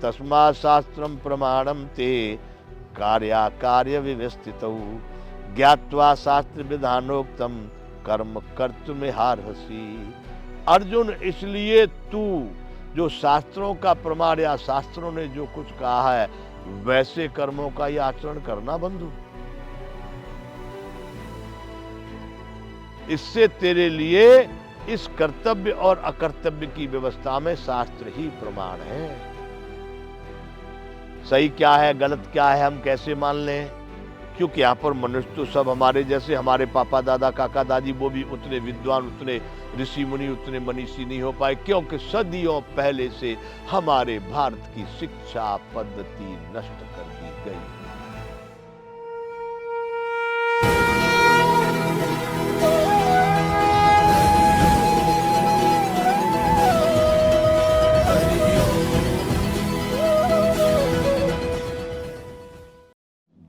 तस्मात् शास्त्रम प्रमाणम ते कार्याकार्य व्यवस्थितौ ज्ञात्वा शास्त्र विधानोक्तम कर्म कर्तुमिहार्हसि। अर्जुन, इसलिए तू जो शास्त्रों का प्रमाण या शास्त्रों ने जो कुछ कहा है वैसे कर्मों का ही आचरण करना बंधु। इससे तेरे लिए इस कर्तव्य और अकर्तव्य की व्यवस्था में शास्त्र ही प्रमाण है। सही क्या है गलत क्या है हम कैसे मान लें? क्योंकि यहाँ पर मनुष्य तो सब हमारे जैसे, हमारे पापा दादा काका दादी वो भी उतने विद्वान, उतने ऋषि मुनि, उतने मनीषी नहीं हो पाए, क्योंकि सदियों पहले से हमारे भारत की शिक्षा पद्धति नष्ट कर दी गई।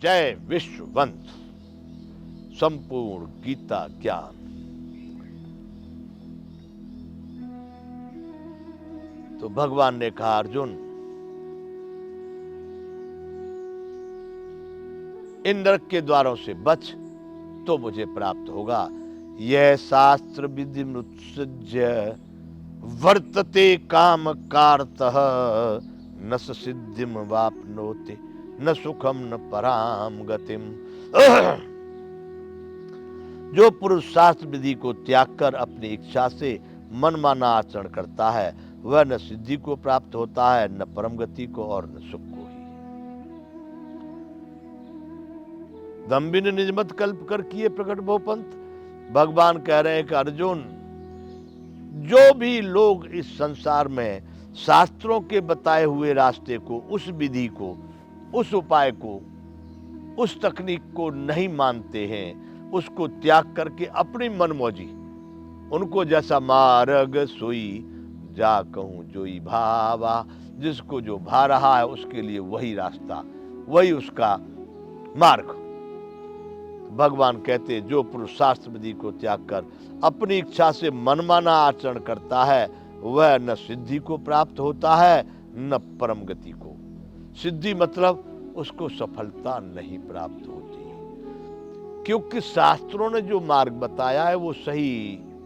जय विश्ववंत संपूर्ण गीता ज्ञान। तो भगवान ने कहा, अर्जुन इन नरक के द्वारों से बच तो मुझे प्राप्त होगा। यह शास्त्र विधि मुत्सृज्य वर्तते काम कारतः न सिद्धिम वाप्नोति न सुखम न पराम गतिम। जो पुरुष शास्त्र विधि को त्याग कर अपनी इच्छा से मनमाना आचरण करता है वह न सिद्धि को प्राप्त होता है, न परम गति को और न सुख को ही। दम्भिन निजमत कल्प कर किए प्रकट बहुपंथ। भगवान कह रहे हैं कि अर्जुन, जो भी लोग इस संसार में शास्त्रों के बताए हुए रास्ते को, उस विधि को, उस उपाय को, उस तकनीक को नहीं मानते हैं, उसको त्याग करके अपनी मनमौजी, उनको जैसा मार्ग सोई जा कहूं जोई भावा, जिसको जो भा रहा है उसके लिए वही रास्ता, वही उसका मार्ग। भगवान कहते जो पुरुष शास्त्र विधि को त्याग कर अपनी इच्छा से मनमाना आचरण करता है वह न सिद्धि को प्राप्त होता है न परम गति को। सिद्धि मतलब उसको सफलता नहीं प्राप्त होती, क्योंकि शास्त्रों ने जो मार्ग बताया है वो सही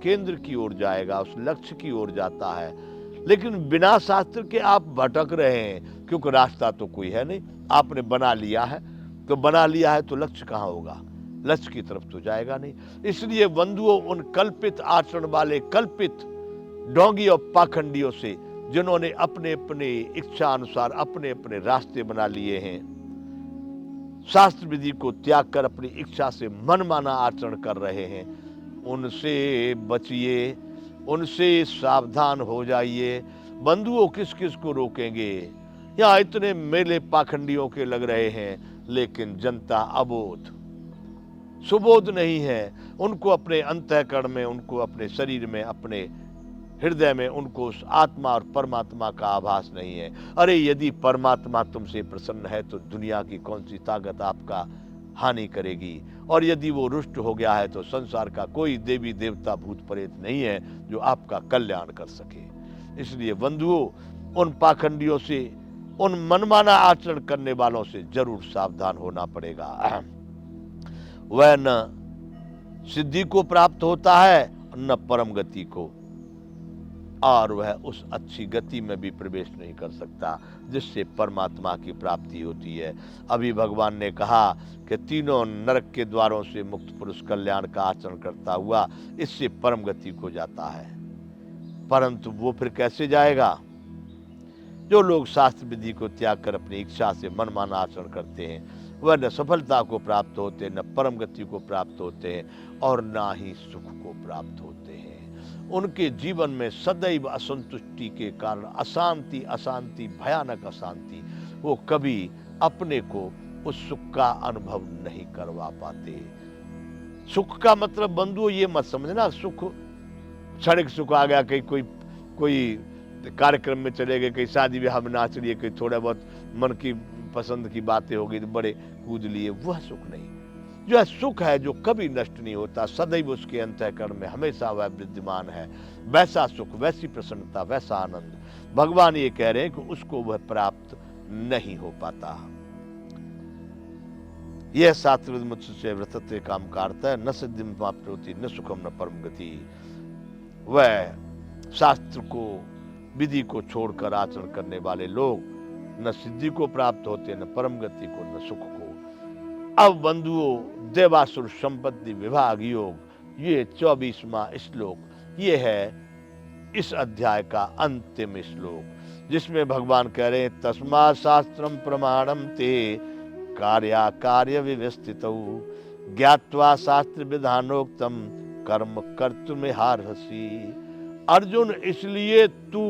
केंद्र की ओर जाएगा, उस लक्ष्य की ओर जाता है। लेकिन बिना शास्त्र के आप भटक रहे हैं, क्योंकि रास्ता तो कोई है नहीं, आपने बना लिया है, तो बना लिया है तो लक्ष्य कहाँ होगा? लक्ष्य की तरफ तो जाएगा नहीं। इसलिए बंधुओं, उन कल्पित आचरण वाले कल्पित ढोंगी और पाखंडियों से, जिन्होंने अपने अपने इच्छा अनुसार अपने अपने रास्ते बना लिए हैं, शास्त्र विधि को त्याग कर अपनी इच्छा से मनमाना आचरण कर रहे हैं, उनसे बचिए, उनसे सावधान हो जाइए। बंधुओं, किस किस को रोकेंगे? यहाँ इतने मेले पाखंडियों के लग रहे हैं, लेकिन जनता अबोध, सुबोध नहीं है। उनको अपने अंतःकरण में, उनको अपने शरीर में, अपने हृदय में उनको उस आत्मा और परमात्मा का आभास नहीं है। अरे यदि परमात्मा तुमसे प्रसन्न है तो दुनिया की कौन सी ताकत आपका हानि करेगी, और यदि वो रुष्ट हो गया है तो संसार का कोई देवी देवता भूत प्रेत नहीं है जो आपका कल्याण कर सके। इसलिए बंधुओं, उन पाखंडियों से, उन मनमाना आचरण करने वालों से जरूर सावधान होना पड़ेगा। वह न सिद्धि को प्राप्त होता है न परम गति को, और वह उस अच्छी गति में भी प्रवेश नहीं कर सकता जिससे परमात्मा की प्राप्ति होती है। अभी भगवान ने कहा कि तीनों नरक के द्वारों से मुक्त पुरुष कल्याण का आचरण करता हुआ इससे परम गति को जाता है। परंतु वो फिर कैसे जाएगा? जो लोग शास्त्र विधि को त्याग कर अपनी इच्छा से मनमाना आचरण करते हैं वह न सफलता को प्राप्त होते, न परम गति को प्राप्त होते हैं, और ना ही सुख को प्राप्त होते हैं। उनके जीवन में सदैव असंतुष्टि के कारण अशांति, अशांति, भयानक अशांति, वो कभी अपने को उस सुख का अनुभव नहीं करवा पाते। सुख का मतलब बंधुओं ये मत समझना सुख क्षणिक सुख आ गया, कहीं कोई कार्यक्रम में चले गए, कहीं शादी ब्याह में नाच लिए, कहीं थोड़ा बहुत मन की पसंद की बातें हो गई तो बड़े कूद लिए, वह सुख नहीं। जो है सुख है, जो कभी नष्ट नहीं होता, सदैव उसके अंतःकरण में हमेशा वह विद्यमान है। वैसा सुख, वैसी प्रसन्नता, वैसा आनंद भगवान ये कह रहे हैं कि उसको वह प्राप्त नहीं हो पाता। यह शास्त्र मुझसे व्रतत्व काम कारता है, न सिद्धिम प्राप्नोति न सुखम न परम गति। वह शास्त्र को, विधि को छोड़कर आचरण करने वाले लोग न सिद्धि को प्राप्त होते, न परम गति को, न सुख को। अब बंधुओं, देवासुर संपत्ति विभाग योग, ये 24वां श्लोक, ये है इस अध्याय का अंतिम श्लोक, जिसमें भगवान कह रहे हैं तस्मा शास्त्रम प्रमाणम ते कार्या कार्य व्यवस्थितौ ज्ञात्वा शास्त्र विधानोक्तम कर्म कर्तुमिहार्हसि। अर्जुन, इसलिए तू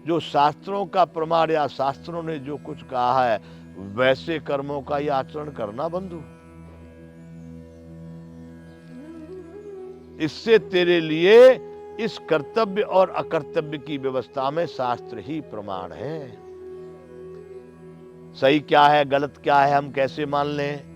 जो शास्त्रों का प्रमाण या शास्त्रों ने जो कुछ कहा है वैसे कर्मों का ही आचरण करना बंधु। इससे तेरे लिए इस कर्तव्य और अकर्तव्य की व्यवस्था में शास्त्र ही प्रमाण है। सही क्या है, गलत क्या है, हम कैसे मान लें?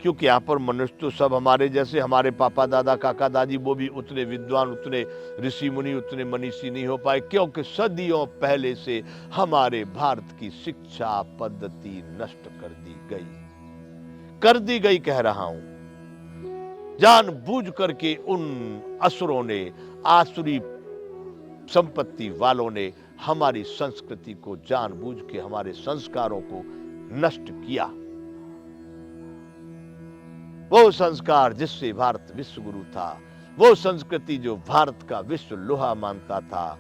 क्योंकि यहाँ पर मनुष्य तो सब हमारे जैसे, हमारे पापा दादा काका दादी वो भी उतने विद्वान, उतने ऋषि मुनि, उतने मनीषी नहीं हो पाए, क्योंकि सदियों पहले से हमारे भारत की शिक्षा पद्धति नष्ट कर दी गई कह रहा हूं। जानबूझ करके उन असुरों ने, आसुरी संपत्ति वालों ने हमारी संस्कृति को जानबूझ के, हमारे संस्कारों को नष्ट किया। वो संस्कार जिससे भारत विश्व गुरु था, वो संस्कृति जो भारत का विश्व लोहा मानता था।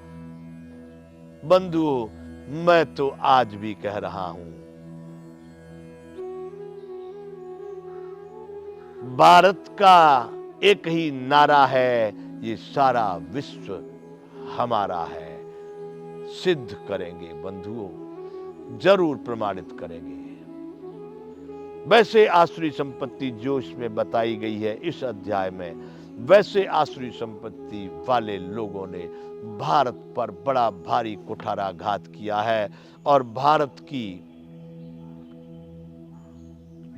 बंधुओं, मैं तो आज भी कह रहा हूं, भारत का एक ही नारा है, ये सारा विश्व हमारा है। सिद्ध करेंगे बंधुओं, जरूर प्रमाणित करेंगे। वैसे आसुरी संपत्ति जो इसमें बताई गई है इस अध्याय में, वैसे आसुरी संपत्ति वाले लोगों ने भारत पर बड़ा भारी कुठाराघात किया है और भारत की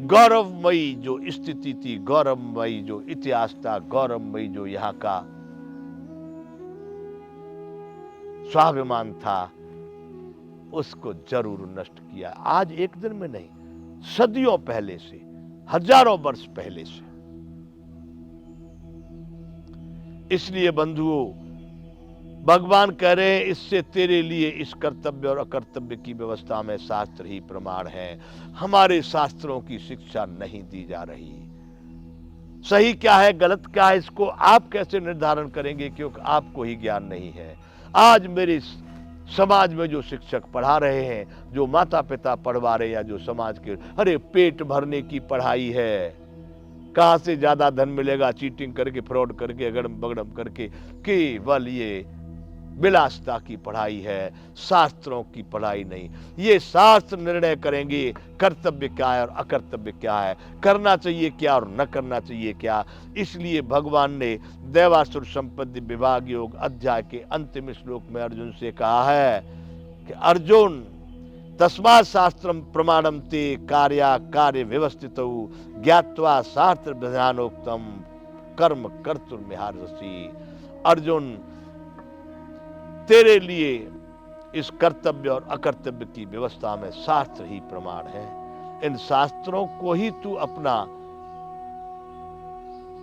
गौरवमयी जो स्थिति थी, गौरवमयी जो इतिहास था, गौरवमयी जो यहाँ का स्वाभिमान था, उसको जरूर नष्ट किया। आज एक दिन में नहीं, सदियों पहले से, हजारों वर्ष पहले से। इसलिए बंधुओं, भगवान कह रहे हैं इससे तेरे लिए इस कर्तव्य और अकर्तव्य की व्यवस्था में शास्त्र ही प्रमाण है। हमारे शास्त्रों की शिक्षा नहीं दी जा रही। सही क्या है, गलत क्या है, इसको आप कैसे निर्धारण करेंगे, क्योंकि आपको ही ज्ञान नहीं है। आज मेरे समाज में जो शिक्षक पढ़ा रहे हैं, जो माता पिता पढ़वा रहे हैं, या जो समाज के, अरे पेट भरने की पढ़ाई है। कहां से ज्यादा धन मिलेगा, चीटिंग करके, फ्रॉड करके, अगड़म बगड़म करके, केवल ये विलासिता की पढ़ाई है, शास्त्रों की पढ़ाई नहीं। ये शास्त्र निर्णय करेंगे कर्तव्य क्या है और अकर्तव्य क्या है, करना चाहिए क्या और न करना चाहिए क्या। इसलिए भगवान ने देवासुर संपत्ति विभाग योग अध्याय के अंतिम श्लोक में अर्जुन से कहा है कि अर्जुन, तस्मात् शास्त्रम प्रमाणम ते कार्या कार्य व्यवस्थितौ ज्ञात्वा शास्त्र विधानोक्तम कर्म कर्तुमिहार्हसि। अर्जुन, तेरे लिए इस कर्तव्य और अकर्तव्य की व्यवस्था में शास्त्र ही प्रमाण है। इन शास्त्रों को ही तू अपना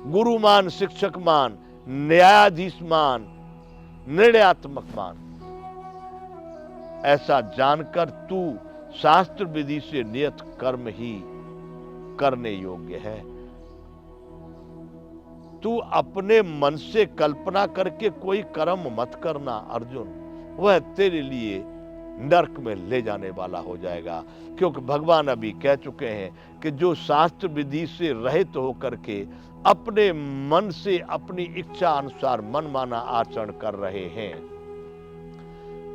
गुरु मान, शिक्षक मान, न्यायाधीश मान, निर्णयात्मक मान। ऐसा जानकर तू शास्त्र विधि से नियत कर्म ही करने योग्य है। तू अपने मन से कल्पना करके कोई कर्म मत करना अर्जुन, वह तेरे लिए नरक में ले जाने वाला हो जाएगा। क्योंकि भगवान अभी कह चुके हैं कि जो शास्त्र विधि से रहित होकर के अपने मन से, अपनी इच्छा अनुसार मनमाना आचरण कर रहे हैं,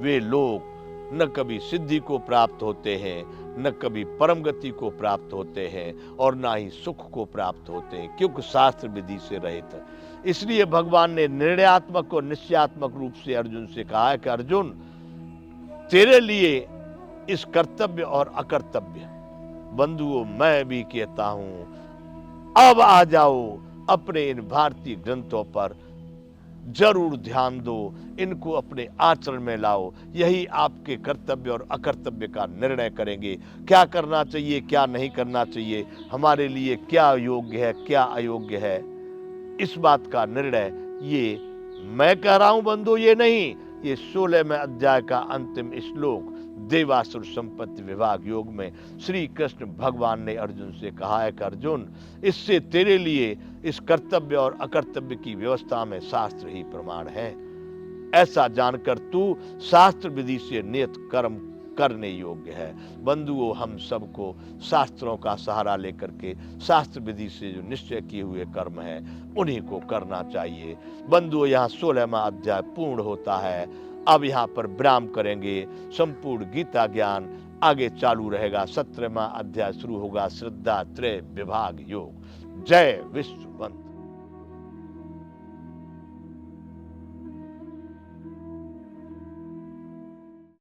वे लोग न कभी सिद्धि को प्राप्त होते हैं, न कभी परम गति को प्राप्त होते हैं, और ना ही सुख को प्राप्त होते हैं, क्योंकि शास्त्र विधि से रहित। इसलिए भगवान ने निर्णयात्मक और निश्चयात्मक रूप से अर्जुन से कहा है कि अर्जुन, तेरे लिए इस कर्तव्य और अकर्तव्य, बंधुओं मैं भी कहता हूं, अब आ जाओ, अपने इन भारतीय ग्रंथों पर जरूर ध्यान दो, इनको अपने आचरण में लाओ। यही आपके कर्तव्य और अकर्तव्य का निर्णय करेंगे। क्या करना चाहिए, क्या नहीं करना चाहिए, हमारे लिए क्या योग्य है, क्या अयोग्य है, इस बात का निर्णय ये मैं कह रहा हूं बंधु, ये नहीं, ये 16वें अध्याय का अंतिम श्लोक देवासुर संपत्ति विभाग योग में श्री कृष्ण भगवान ने अर्जुन से कहा है कि अर्जुन, इससे तेरे लिए इस कर्तव्य और अकर्तव्य की व्यवस्था में शास्त्र ही प्रमाण है। ऐसा जानकर तू शास्त्र विधि से नियत कर्म करने योग्य है। बंधुओं, हम सबको शास्त्रों का सहारा लेकर के शास्त्र विधि से जो निश्चय किए हुए कर्म है उन्हीं को करना चाहिए। बंधुओं, यहाँ 16वां अध्याय पूर्ण होता है। अब यहाँ पर विराम करेंगे। संपूर्ण गीता ज्ञान आगे चालू रहेगा। 17वां अध्याय शुरू होगा, श्रद्धा त्रय विभाग योग। जय विश्व बंधु।